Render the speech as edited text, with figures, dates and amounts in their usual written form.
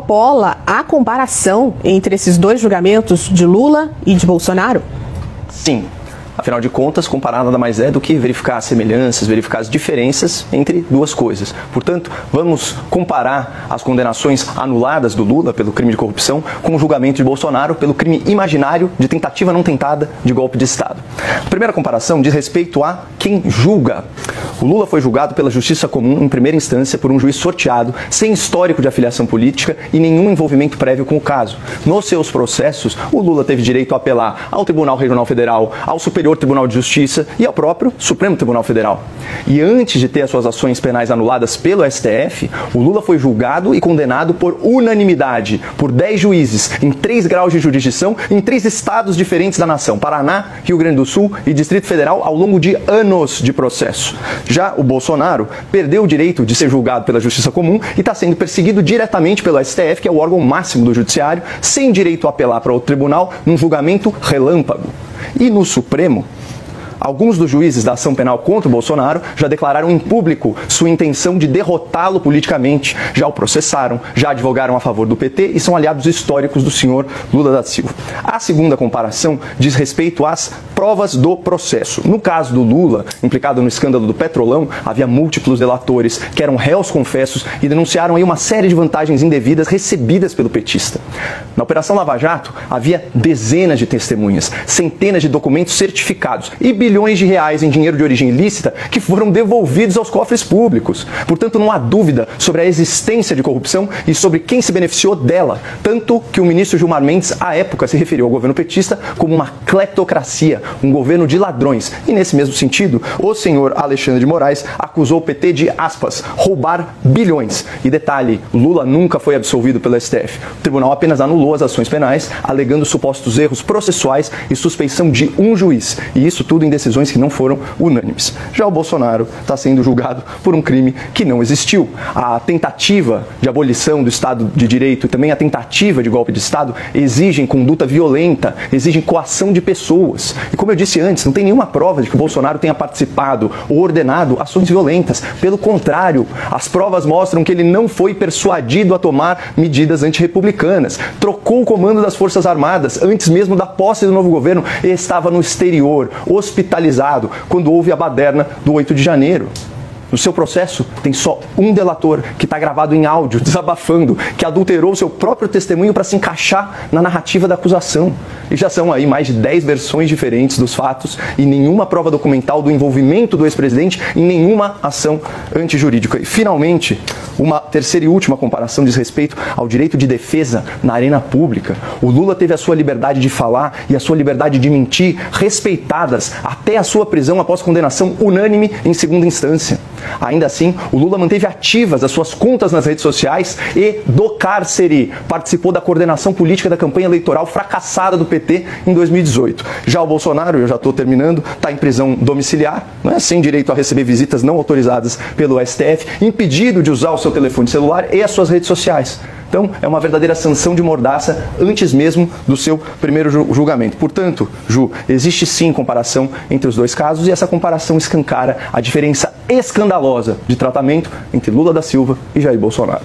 extrapola a comparação entre esses dois julgamentos de Lula e de Bolsonaro? Sim. Afinal de contas, comparar nada mais é do que verificar as semelhanças, verificar as diferenças entre duas coisas. Portanto, vamos comparar as condenações anuladas do Lula pelo crime de corrupção com o julgamento de Bolsonaro pelo crime imaginário de tentativa não tentada de golpe de Estado. A primeira comparação diz respeito a quem julga. O Lula foi julgado pela Justiça Comum em primeira instância por um juiz sorteado, sem histórico de afiliação política e nenhum envolvimento prévio com o caso. Nos seus processos, o Lula teve direito a apelar ao Tribunal Regional Federal, ao Superior Tribunal de Justiça e ao próprio Supremo Tribunal Federal. E antes de ter as suas ações penais anuladas pelo STF, o Lula foi julgado e condenado por unanimidade por 10 juízes em 3 graus de jurisdição em 3 estados diferentes da nação, Paraná, Rio Grande do Sul e Distrito Federal, ao longo de anos de processo. Já o Bolsonaro perdeu o direito de ser julgado pela Justiça Comum e está sendo perseguido diretamente pelo STF, que é o órgão máximo do Judiciário, sem direito a apelar para outro tribunal num julgamento relâmpago. E no Supremo, alguns dos juízes da ação penal contra o Bolsonaro já declararam em público sua intenção de derrotá-lo politicamente, já o processaram, já advogaram a favor do PT e são aliados históricos do senhor Lula da Silva. A segunda comparação diz respeito às provas do processo. No caso do Lula, implicado no escândalo do Petrolão, havia múltiplos delatores que eram réus confessos e denunciaram aí uma série de vantagens indevidas recebidas pelo petista. Na Operação Lava Jato, havia dezenas de testemunhas, centenas de documentos certificados e bilhões de reais em dinheiro de origem ilícita que foram devolvidos aos cofres públicos. Portanto, não há dúvida sobre a existência de corrupção e sobre quem se beneficiou dela, tanto que o ministro Gilmar Mendes, à época, se referiu ao governo petista como uma cleptocracia, um governo de ladrões. E nesse mesmo sentido, o senhor Alexandre de Moraes acusou o PT de, aspas, roubar bilhões. E detalhe, Lula nunca foi absolvido pelo STF. O tribunal apenas anulou as ações penais, alegando supostos erros processuais e suspeição de um juiz. E isso tudo em decisões que não foram unânimes. Já o Bolsonaro está sendo julgado por um crime que não existiu. A tentativa de abolição do Estado de Direito e também a tentativa de golpe de Estado exigem conduta violenta, exigem coação de pessoas. E como eu disse antes, não tem nenhuma prova de que o Bolsonaro tenha participado ou ordenado ações violentas. Pelo contrário, as provas mostram que ele não foi persuadido a tomar medidas antirrepublicanas. Trocou o comando das Forças Armadas antes mesmo da posse do novo governo e estava no exterior, hospitalizado, quando houve a baderna do 8 de janeiro. No seu processo, tem só um delator que está gravado em áudio, desabafando, que adulterou seu próprio testemunho para se encaixar na narrativa da acusação. E já são aí mais de 10 versões diferentes dos fatos e nenhuma prova documental do envolvimento do ex-presidente em nenhuma ação antijurídica. E, finalmente, uma terceira e última comparação diz respeito ao direito de defesa na arena pública. O Lula teve a sua liberdade de falar e a sua liberdade de mentir respeitadas até a sua prisão após condenação unânime em segunda instância. Ainda assim, o Lula manteve ativas as suas contas nas redes sociais e, do cárcere, participou da coordenação política da campanha eleitoral fracassada do PT em 2018. Já o Bolsonaro, eu já estou terminando, está em prisão domiciliar, sem direito a receber visitas não autorizadas pelo STF, impedido de usar o seu telefone celular e as suas redes sociais. Então, é uma verdadeira sanção de mordaça antes mesmo do seu primeiro julgamento. Portanto, Ju, existe sim comparação entre os dois casos e essa comparação escancara a diferença escandalosa de tratamento entre Lula da Silva e Jair Bolsonaro.